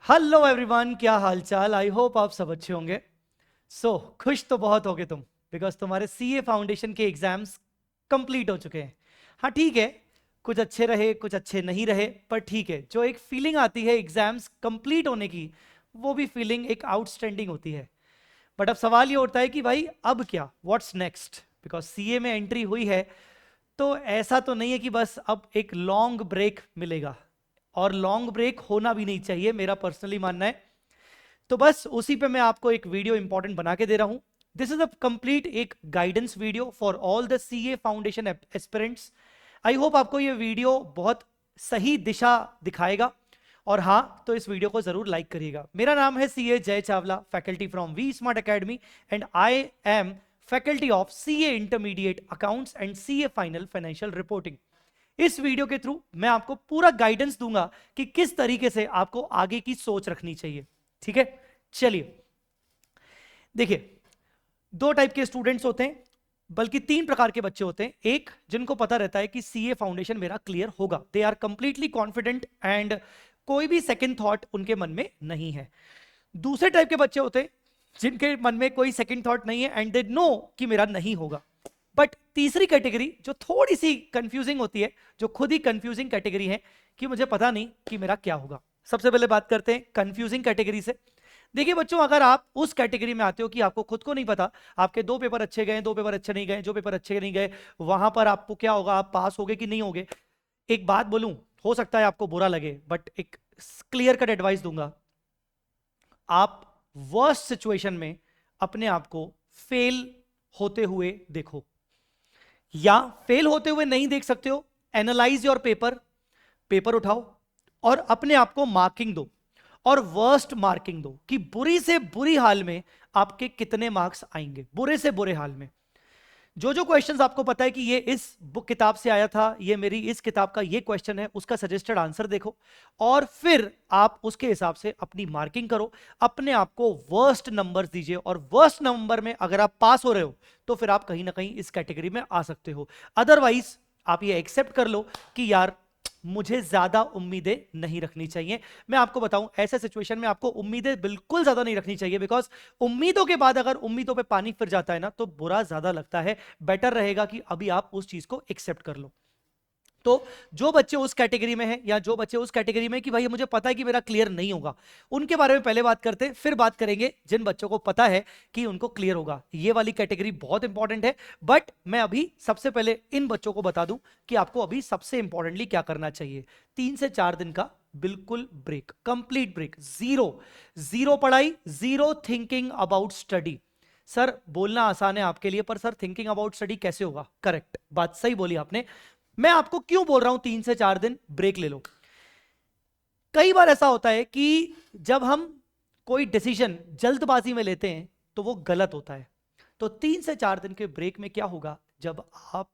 Hello everyone, क्या हालचाल। I hope आप सब अच्छे होंगे। खुश तो बहुत होगे तुम, बिकॉज तुम्हारे सीए फाउंडेशन के एग्जाम्स कंप्लीट हो चुके हैं। हाँ ठीक है, कुछ अच्छे रहे कुछ अच्छे नहीं रहे, पर ठीक है, जो एक फीलिंग आती है एग्जाम्स कंप्लीट होने की, वो भी फीलिंग एक आउटस्टैंडिंग होती है। बट अब सवाल ये उठता है कि भाई अब क्या, व्हाट्स नेक्स्ट, बिकॉज सीए में एंट्री हुई है। तो ऐसा तो नहीं है कि बस अब एक लॉन्ग ब्रेक मिलेगा, और लॉन्ग ब्रेक होना भी नहीं चाहिए, मेरा पर्सनली मानना है। तो बस उसी पे मैं आपको एक वीडियो इंपॉर्टेंट बना के दे रहा हूं। दिस इज अ कंप्लीट एक guidance video for all the CA foundation aspirants. I hope आपको ये वीडियो बहुत सही दिशा दिखाएगा। और हाँ, तो इस वीडियो को जरूर लाइक करिएगा। मेरा नाम है CA Jay Chawla, faculty from V Smart academy, and I am faculty of CA intermediate accounts and CA final financial reporting. इस वीडियो के थ्रू मैं आपको पूरा गाइडेंस दूंगा कि किस तरीके से आपको आगे की सोच रखनी चाहिए। ठीक है, चलिए देखिए, दो टाइप के स्टूडेंट्स होते हैं, बल्कि तीन प्रकार के बच्चे होते हैं। एक, जिनको पता रहता है कि सीए फाउंडेशन मेरा क्लियर होगा, they are completely confident and कोई भी सेकंड थॉट उनके मन में नहीं है। दूसरे टाइप के बच्चे होते हैं जिनके मन में कोई सेकंड थॉट नहीं है एंड दे नो कि मेरा नहीं होगा। बट तीसरी कैटेगरी जो थोड़ी सी कंफ्यूजिंग होती है, जो खुद ही कंफ्यूजिंग कैटेगरी है कि मुझे पता नहीं कि मेरा क्या होगा। सबसे पहले बात करते हैं कंफ्यूजिंग कैटेगरी से। देखिए बच्चों, अगर आप उस कैटेगरी में आते हो कि आपको खुद को नहीं पता, आपके दो पेपर अच्छे गए, दो पेपर अच्छे नहीं गए, जो पेपर अच्छे नहीं गए वहां पर आपको क्या होगा, आप पास होगे कि नहीं होगे। एक बात बोलूं, हो सकता है आपको बुरा लगे, बट एक क्लियर कट एडवाइस दूंगा। आप वर्स्ट सिचुएशन में अपने आप को फेल होते हुए देखो, या फेल होते हुए नहीं देख सकते हो, एनालाइज योर पेपर। पेपर उठाओ और अपने आप को मार्किंग दो, और वर्स्ट मार्किंग दो कि बुरी से बुरी हाल में आपके कितने मार्क्स आएंगे, बुरे से बुरे हाल में। जो जो क्वेश्चंस आपको पता है कि ये इस बुक किताब से आया था, ये मेरी इस किताब का ये क्वेश्चन है, उसका सजेस्टेड आंसर देखो, और फिर आप उसके हिसाब से अपनी मार्किंग करो। अपने आप को वर्स्ट नंबर्स दीजिए, और वर्स्ट नंबर में अगर आप पास हो रहे हो तो फिर आप कहीं ना कहीं इस कैटेगरी में आ सकते हो। अदरवाइज आप ये एक्सेप्ट कर लो कि यार मुझे ज्यादा उम्मीदें नहीं रखनी चाहिए। मैं आपको बताऊं, ऐसे सिचुएशन में आपको उम्मीदें बिल्कुल ज्यादा नहीं रखनी चाहिए, बिकॉज उम्मीदों के बाद अगर उम्मीदों पे पानी फिर जाता है ना, तो बुरा ज्यादा लगता है। बेटर रहेगा कि अभी आप उस चीज को एक्सेप्ट कर लो। तो जो बच्चे उस कैटेगरी में हैं, या जो बच्चे उस कैटेगरी में कि भाई मुझे पता है कि मेरा क्लियर नहीं होगा, उनके बारे में पहले बात करते हैं, फिर बात करेंगे जिन बच्चों को पता है कि उनको क्लियर होगा। ये वाली कैटेगरी बहुत इंपॉर्टेंट है। बट मैं अभी सबसे पहले इन बच्चों को बता दूं कि आपको अभी सबसे इंपॉर्टेंटली क्या करना चाहिए। 3 से 4 दिन का बिल्कुल break, complete break, zero zero पढ़ाई, zero thinking about study. Sir बोलना आसान है आपके लिए, पर सर थिंकिंग अबाउट स्टडी कैसे होगा? करेक्ट बात, सही बोली आपने। मैं आपको क्यों बोल रहा हूं 3 से 4 दिन ब्रेक ले लो। कई बार ऐसा होता है कि जब हम कोई डिसीजन जल्दबाजी में लेते हैं तो वो गलत होता है। तो 3 से 4 दिन के ब्रेक में क्या होगा, जब आप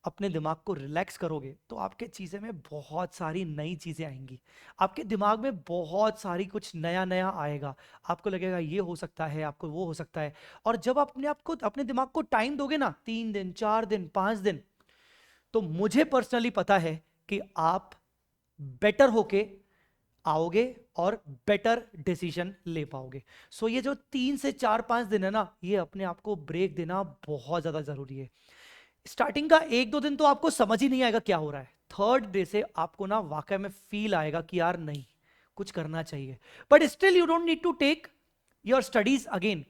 अपने दिमाग को रिलैक्स करोगे तो आपके चीजें में बहुत सारी नई चीजें आएंगी। आपके दिमाग में बहुत सारी कुछ नया नया आएगा। आपको लगेगा ये हो सकता है, आपको वो हो सकता है। और जब अपने आप को, अपने दिमाग को टाइम दोगे ना, 3 दिन 4 दिन 5 दिन, तो मुझे पर्सनली पता है कि आप बेटर होके आओगे और बेटर डिसीजन ले पाओगे। ये जो 3 से 4 5 दिन है ना, ये अपने आप को ब्रेक देना बहुत ज्यादा जरूरी है। स्टार्टिंग का 1 2 दिन तो आपको समझ ही नहीं आएगा क्या हो रहा है। थर्ड डे से आपको ना वाकई में फील आएगा कि यार नहीं, कुछ करना चाहिए। But still you don't need to take your studies again.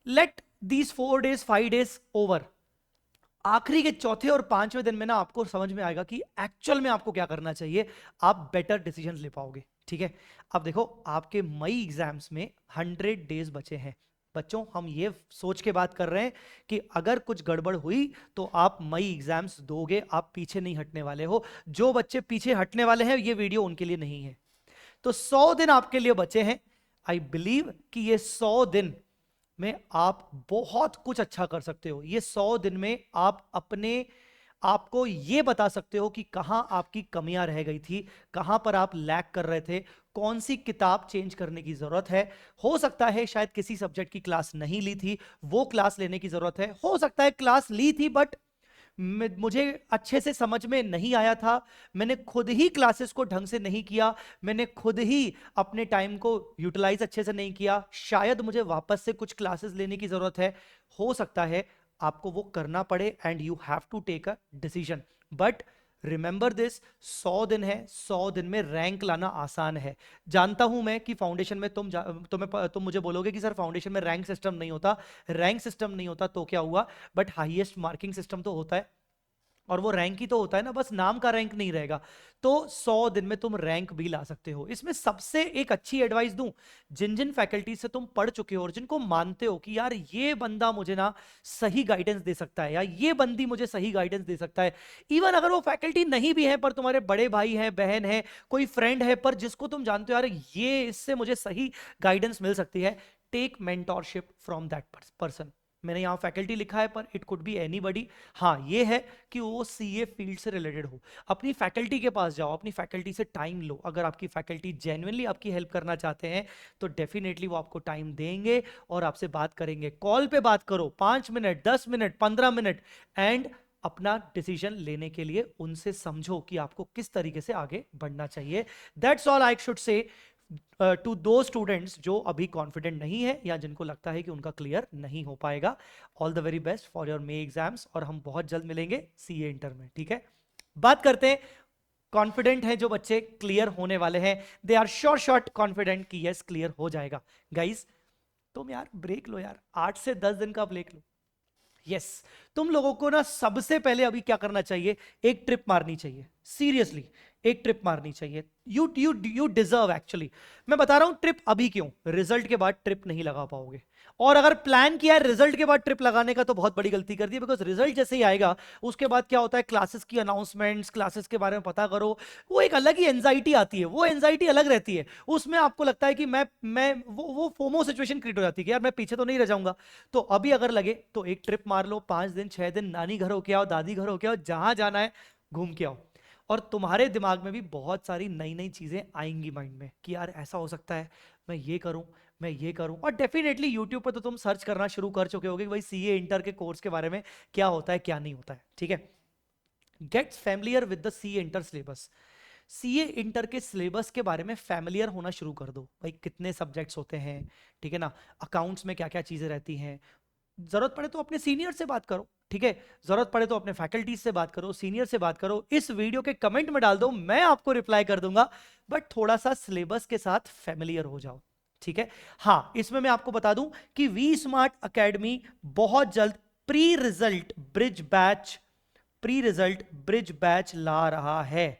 Let these 4 days 5 days over. आखिरी के चौथे और पांचवें दिन में ना आपको समझ में आएगा कि एक्चुअल में आपको क्या करना चाहिए। आप बेटर डिसीजन ले पाओगे। ठीक है, अब देखो, आपके मई एग्जाम्स में 100 days बचे हैं। बच्चों, हम ये सोच के बात कर रहे हैं कि अगर कुछ गड़बड़ हुई तो आप मई एग्जाम्स दोगे, आप पीछे नहीं हटने वाले हो। जो बच्चे पीछे हटने वाले हैं, ये वीडियो उनके लिए नहीं है। तो 100 दिन आपके लिए बचे हैं। आई बिलीव कि ये 100 दिन में आप बहुत कुछ अच्छा कर सकते हो। ये 100 दिन में आप अपने आपको ये बता सकते हो कि कहां आपकी कमियां रह गई थी, कहां पर आप लैग कर रहे थे, कौन सी किताब चेंज करने की जरूरत है। हो सकता है शायद किसी सब्जेक्ट की क्लास नहीं ली थी, वो क्लास लेने की जरूरत है। हो सकता है क्लास ली थी बट मुझे अच्छे से समझ में नहीं आया था, मैंने खुद ही क्लासेस को ढंग से नहीं किया, मैंने खुद ही अपने टाइम को यूटिलाइज अच्छे से नहीं किया, शायद मुझे वापस से कुछ क्लासेस लेने की जरूरत है, हो सकता है आपको वो करना पड़े and you have to take a decision. But remember this, 100 दिन है, 100 दिन में रैंक लाना आसान है। जानता हूं मैं कि फाउंडेशन में तुम मुझे बोलोगे कि सर फाउंडेशन में रैंक सिस्टम नहीं होता। रैंक सिस्टम नहीं होता तो क्या हुआ, बट हाईएस्ट मार्किंग सिस्टम तो होता है, और वो रैंक ही तो होता है ना, बस नाम का रैंक नहीं रहेगा। तो 100 दिन में तुम रैंक भी ला सकते हो। इसमें सबसे एक अच्छी एडवाइस दूं, जिन जिन फैकल्टी से तुम पढ़ चुके हो और जिनको मानते हो कि यार ये बंदा मुझे ना सही गाइडेंस दे सकता है या ये बंदी मुझे सही गाइडेंस दे सकता है, इवन अगर वो फैकल्टी नहीं भी है पर तुम्हारे बड़े भाई हैं, बहन है, कोई फ्रेंड है, पर जिसको तुम जानते हो यार ये इससे मुझे सही गाइडेंस मिल सकती है, take mentorship from that person. मैंने यहां फैकल्टी लिखा है पर इट कुड बी एनीबॉडी। हाँ ये है कि वो सीए फील्ड से रिलेटेड हो, अपनी फैकल्टी के पास जाओ, अपनी फैकल्टी से टाइम लो। अगर आपकी फैकल्टी जेन्युइनली आपकी हेल्प करना चाहते हैं तो डेफिनेटली वो आपको टाइम देंगे और आपसे बात करेंगे। कॉल पे बात करो 5 मिनट, 10 मिनट, 15 मिनट, एंड अपना डिसीजन लेने के लिए उनसे समझो कि आपको किस तरीके से आगे बढ़ना चाहिए। That's all I should say to दो स्टूडेंट्स जो अभी कॉन्फिडेंट नहीं है या जिनको लगता है कि उनका क्लियर नहीं हो पाएगा। All the very best for your may exams, और हम बहुत जल्द मिलेंगे सीए इंटर में, ठीक है। बात करते हैं, कॉन्फिडेंट है जो बच्चे क्लियर होने वाले हैं, दे आर शॉर्ट कॉन्फिडेंट कि यस क्लियर हो जाएगा। गाइज तुम यार ब्रेक लो यार, 8 से 10 दिन का ब्रेक लो। यस तुम लोगों को ना सबसे पहले अभी क्या करना चाहिए, एक ट्रिप मारनी चाहिए, सीरियसली एक ट्रिप मारनी चाहिए। You deserve actually. मैं बता रहा हूं ट्रिप अभी क्यों, रिजल्ट के बाद ट्रिप नहीं लगा पाओगे। और अगर प्लान किया है रिजल्ट के बाद ट्रिप लगाने का तो बहुत बड़ी गलती कर दी, बिकॉज रिजल्ट जैसे ही आएगा उसके बाद क्या होता है, क्लासेस की अनाउंसमेंट्स, क्लासेस के बारे में पता करो, वो एक अलग ही एंजाइटी आती है, वो एंजाइटी अलग रहती है। उसमें आपको लगता है कि मैं वो फोमो सिचुएशन क्रिएट हो जाती है कि यार मैं पीछे तो नहीं रह जाऊंगा। तो अभी अगर लगे तो एक ट्रिप मार लो, 5 दिन 6 दिन, नानी घर होके आओ, दादी घर होके आओ, जहां जाना है घूम के आओ। और तुम्हारे दिमाग में भी बहुत सारी नई नई चीजें आएंगी माइंड में कि यार ऐसा हो सकता है, मैं ये करूं, मैं ये करूं। और डेफिनेटली यूट्यूब पर तो तुम सर्च करना शुरू कर चुके होगे कि भाई सीए इंटर के कोर्स के बारे में क्या होता है क्या नहीं होता है, ठीक है। Gets familiar with the CA inter syllabus. CA inter के सिलेबस के बारे में फैमिलियर होना शुरू कर दो, भाई कितने सब्जेक्ट्स होते हैं, ठीक है ना, अकाउंट्स में क्या क्या चीजें रहती हैं। जरूरत पड़े तो अपने सीनियर से बात करो, ठीक है, जरूरत पड़े तो अपने फैकल्टी से बात करो, सीनियर से बात करो, इस वीडियो के कमेंट में डाल दो, मैं आपको रिप्लाई कर दूंगा। बट थोड़ा सा सिलेबस के साथ फैमिलियर हो जाओ, ठीक है। हाँ इसमें मैं आपको बता दूं कि वी स्मार्ट एकेडमी बहुत जल्द प्री रिजल्ट ब्रिज बैच ला रहा है।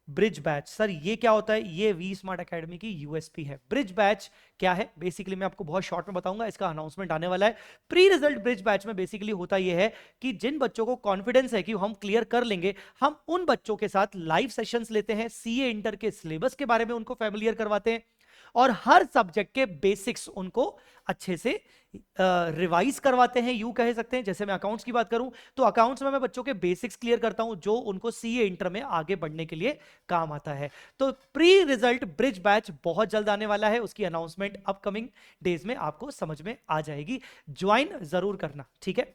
ब्रिज बैच सर ये क्या होता है, ये वी स्मार्ट एकेडमी की यूएसपी है। ब्रिज बैच क्या है, बेसिकली मैं आपको बहुत शॉर्ट में बताऊंगा, इसका अनाउंसमेंट आने वाला है। प्री रिजल्ट ब्रिज बैच में बेसिकली होता यह है कि जिन बच्चों को कॉन्फिडेंस है कि हम क्लियर कर लेंगे, हम उन बच्चों के साथ लाइव सेशंस लेते हैं, सीए इंटर के सिलेबस के बारे में उनको फैमिलियर करवाते हैं, और हर सब्जेक्ट के बेसिक्स उनको अच्छे से रिवाइज करवाते हैं, यू कह सकते हैं। जैसे मैं अकाउंट्स की बात करूं तो अकाउंट्स में मैं बच्चों के बेसिक्स क्लियर करता हूं जो उनको सीए इंटर में आगे बढ़ने के लिए काम आता है। तो प्री रिजल्ट ब्रिज बैच बहुत जल्द आने वाला है, उसकी अनाउंसमेंट अपकमिंग डेज में आपको समझ में आ जाएगी, ज्वाइन जरूर करना, ठीक है।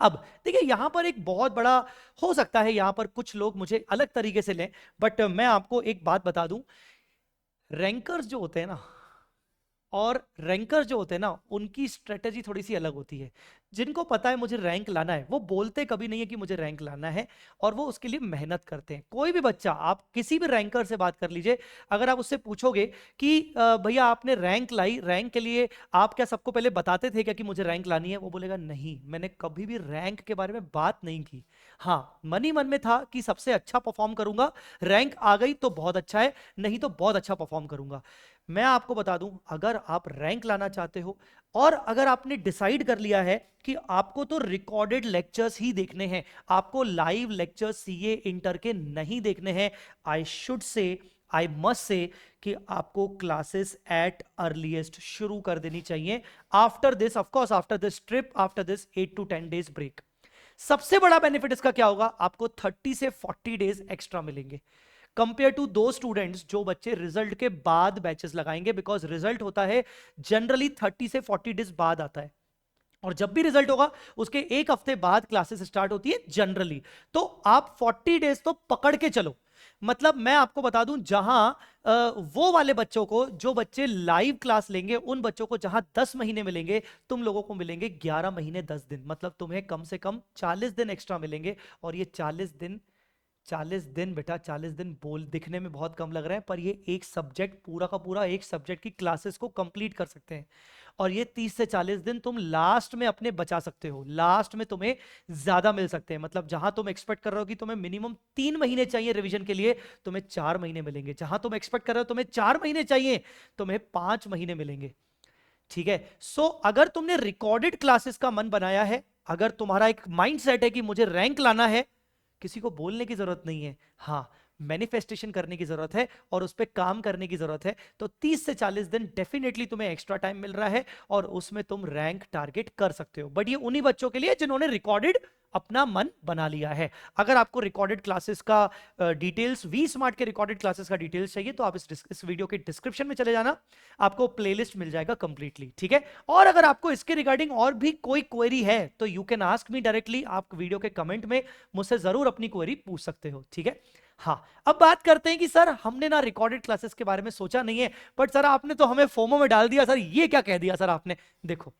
अब देखिए यहां पर एक बहुत बड़ा, हो सकता है यहां पर कुछ लोग मुझे अलग तरीके से लें, बट मैं आपको एक बात बता दूं, रैंकर्स जो होते हैं ना, और रैंकर जो होते हैं ना, उनकी स्ट्रेटेजी थोड़ी सी अलग होती है। जिनको पता है मुझे रैंक लाना है, वो बोलते कभी नहीं है कि मुझे रैंक लाना है, और वो उसके लिए मेहनत करते हैं। कोई भी बच्चा, आप किसी भी रैंकर से बात कर लीजिए, अगर आप उससे पूछोगे कि भैया आपने रैंक लाई, रैंक के लिए आप क्या सबको पहले बताते थे क्या कि मुझे रैंक लानी है, वो बोलेगा नहीं, मैंने कभी भी रैंक के बारे में बात नहीं की। हाँ मन ही मन में था कि सबसे अच्छा परफॉर्म करूंगा, रैंक आ गई तो बहुत अच्छा है, नहीं तो बहुत अच्छा परफॉर्म करूंगा। मैं आपको बता दूं, अगर आप रैंक लाना चाहते हो और अगर आपने डिसाइड कर लिया है कि आपको तो रिकॉर्डेड लेक्चर्स ही देखने हैं, आपको लाइव लेक्चर्स सीए इंटर के नहीं देखने हैं, आई मस्ट से कि आपको क्लासेस एट अर्लीस्ट शुरू कर देनी चाहिए after this, of course after this trip, after this 8 to 10 days break. सबसे बड़ा बेनिफिट इसका क्या होगा, आपको 30 से 40 डेज एक्स्ट्रा मिलेंगे कंपेयर टू दो स्टूडेंट्स जो बच्चे रिजल्ट के बाद बैचेस लगाएंगे, बिकॉज रिजल्ट होता है जनरली 30 से 40 डेज बाद आता है। और जब भी रिजल्ट होगा उसके एक हफ्ते बाद क्लासेस स्टार्ट होती है जनरली। तो आप 40 डेज तो पकड़ के चलो। मतलब मैं आपको बता दूं, जहां वो वाले बच्चों को, जो बच्चे लाइव क्लास लेंगे, उन बच्चों को जहां 10 महीने मिलेंगे, तुम लोगों को मिलेंगे 11 महीने 10 दिन। मतलब तुम्हें कम से कम 40 दिन एक्स्ट्रा मिलेंगे। और ये 40 दिन बेटा, 40 दिन बोल दिखने में बहुत कम लग रहा है, पर ये एक सब्जेक्ट, पूरा का पूरा एक सब्जेक्ट की क्लासेस को कंप्लीट कर सकते हैं। और ये 30 से 40 दिन तुम लास्ट में अपने बचा सकते हो, लास्ट में तुम्हें ज्यादा मिल सकते हैं। मतलब जहां तुम एक्सपेक्ट कर रहे हो कि तुम्हें मिनिमम 3 महीने चाहिए रिवीजन के लिए, तुम्हें 4 महीने मिलेंगे। जहां तुम एक्सपेक्ट कर रहे हो तुम्हें 4 महीने चाहिए, तुम्हें 5 महीने मिलेंगे। ठीक है। सो अगर तुमने रिकॉर्डेड क्लासेस का मन बनाया है, अगर तुम्हारा एक माइंड सेट है कि मुझे रैंक लाना है, किसी को बोलने की जरूरत नहीं है, हाँ मैनिफेस्टेशन करने की जरूरत है और उस पर काम करने की जरूरत है। तो 30 से 40 दिन डेफिनेटली तुम्हें एक्स्ट्रा टाइम मिल रहा है और उसमें तुम रैंक टारगेट कर सकते हो। बट ये उन्हीं बच्चों के लिए जिन्होंने रिकॉर्डेड अपना मन बना लिया है। अगर आपको रिकॉर्डेड क्लासेस का डिटेल्स, वी स्मार्ट के रिकॉर्डेड क्लासेस का डिटेल्स चाहिए, तो आप इस वीडियो के डिस्क्रिप्शन में चले जाना, आपको प्लेलिस्ट मिल जाएगा कंप्लीटली। ठीक है। और अगर आपको इसके रिगार्डिंग और भी कोई क्वेरी है तो you can ask me directly. आप वीडियो के कमेंट में मुझसे जरूर अपनी क्वेरी पूछ सकते हो। ठीक है। हाँ, अब बात करते हैं कि सर हमने ना रिकॉर्डेड क्लासेस के बारे में सोचा नहीं है, बट सर आपने तो हमें फोमो में डाल दिया, सर ये क्या कह दिया सर आपने। देखो,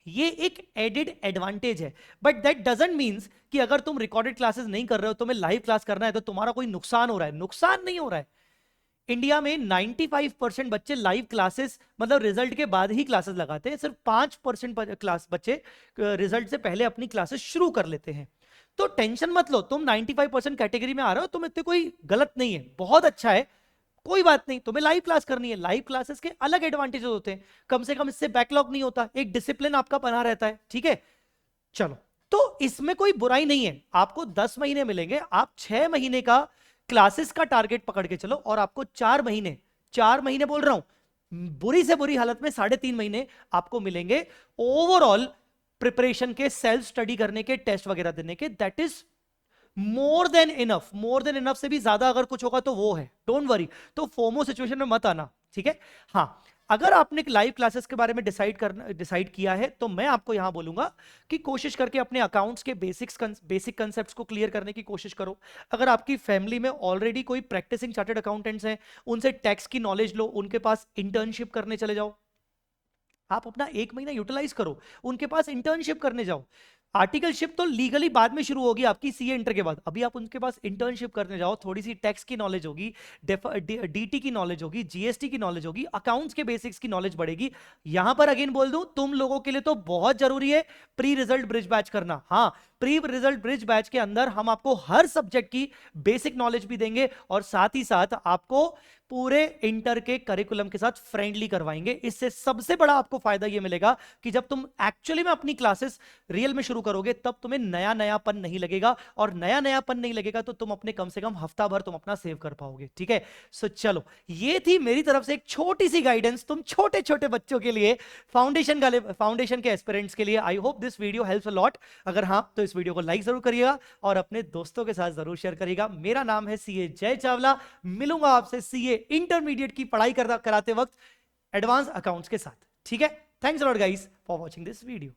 ये एक एडेड एडवांटेज है, बट दैट डजंट मीन्स कि अगर तुम रिकॉर्डेड क्लासेस नहीं कर रहे हो, तुम्हें लाइव क्लास करना है, तो तुम्हारा कोई नुकसान हो रहा है। नुकसान नहीं हो रहा है। इंडिया में 95% बच्चे लाइव क्लासेस, मतलब रिजल्ट के बाद ही क्लासेस लगाते हैं। सिर्फ 5% क्लास बच्चे रिजल्ट से पहले अपनी क्लासेस शुरू कर लेते हैं। तो टेंशन मत लो, तुम 95% कैटेगरी में आ रहे हो, तुम इतने कोई गलत नहीं है, बहुत अच्छा है। कोई बात नहीं, तुम्हें लाइव क्लास करनी है। लाइव क्लासेस के अलग एडवांटेजेस होते हैं, कम से कम इससे बैकलॉग नहीं होता, एक डिसिप्लिन आपका बना रहता है। ठीक है। चलो, तो इसमें कोई बुराई नहीं है। आपको 10 महीने मिलेंगे, आप 6 महीने का क्लासेस का टारगेट पकड़ के चलो, और आपको 4 महीने, 4 महीने बोल रहा हूं, बुरी से बुरी हालत में 3.5 महीने आपको मिलेंगे ओवरऑल प्रिपरेशन के, सेल्फ स्टडी करने के, टेस्ट वगैरह देने के। That is more than enough. More than enough से भी ज्यादा अगर कुछ होगा तो वो है, डोंट वरी। तो फोमो सिचुएशन में मत आना। ठीक है। हाँ, अगर आपने लाइव क्लासेस के बारे में डिसाइड किया है, तो मैं आपको यहां बोलूंगा कि कोशिश करके अपने अकाउंट्स के बेसिक कंसेप्ट्स को क्लियर करने की कोशिश करो। अगर आपकी फैमिली में ऑलरेडी कोई प्रैक्टिसिंग चार्टर्ड अकाउंटेंट्स हैं, उनसे टैक्स की नॉलेज लो, उनके पास इंटर्नशिप करने चले जाओ। आप अपना 1 महीना यूटिलाइज करो, उनके पास इंटर्नशिप करने जाओ। आर्टिकलशिप तो लीगली बाद में शुरू होगी आपकी सीए इंटर के बाद, अभी आप उनके पास इंटर्नशिप करने जाओ। थोड़ी सी टैक्स की नॉलेज होगी, डीटी की नॉलेज होगी, जीएसटी की नॉलेज होगी, अकाउंट्स के बेसिक्स की नॉलेज बढ़ेगी। यहां पर अगेन बोल दूं, तुम लोगों के लिए तो बहुत जरूरी है प्री रिजल्ट ब्रिज बैच करना। हाँ, प्री रिजल्ट ब्रिज बैच के अंदर हम आपको हर सब्जेक्ट की बेसिक नॉलेज भी देंगे, और साथ ही साथ आपको पूरे इंटर के करिकुलम के साथ फ्रेंडली करवाएंगे। इससे सबसे बड़ा आपको फायदा यह मिलेगा कि जब तुम एक्चुअली में अपनी क्लासेस रियल में शुरू करोगे, तब तुम्हें नया नयापन नहीं लगेगा, और नया नयापन नहीं लगेगा तो तुम अपने कम से कम हफ्ता भर तुम अपना सेव कर पाओगे। ठीक है। सो चलो, ये थी मेरी तरफ से एक छोटी सी गाइडेंस तुम छोटे छोटे बच्चों के लिए, फाउंडेशन के एस्पिरेंट्स के लिए। I hope this video helps a lot. अगर हाँ, तो इस वीडियो को लाइक जरूर करिएगा और अपने दोस्तों के साथ जरूर शेयर करिएगा। मेरा नाम है सीए जय चावला। मिलूंगा आपसे सीए इंटरमीडिएट की पढ़ाई कराते वक्त एडवांस अकाउंट्स के साथ। ठीक है। Thanks a lot guys for watching this video.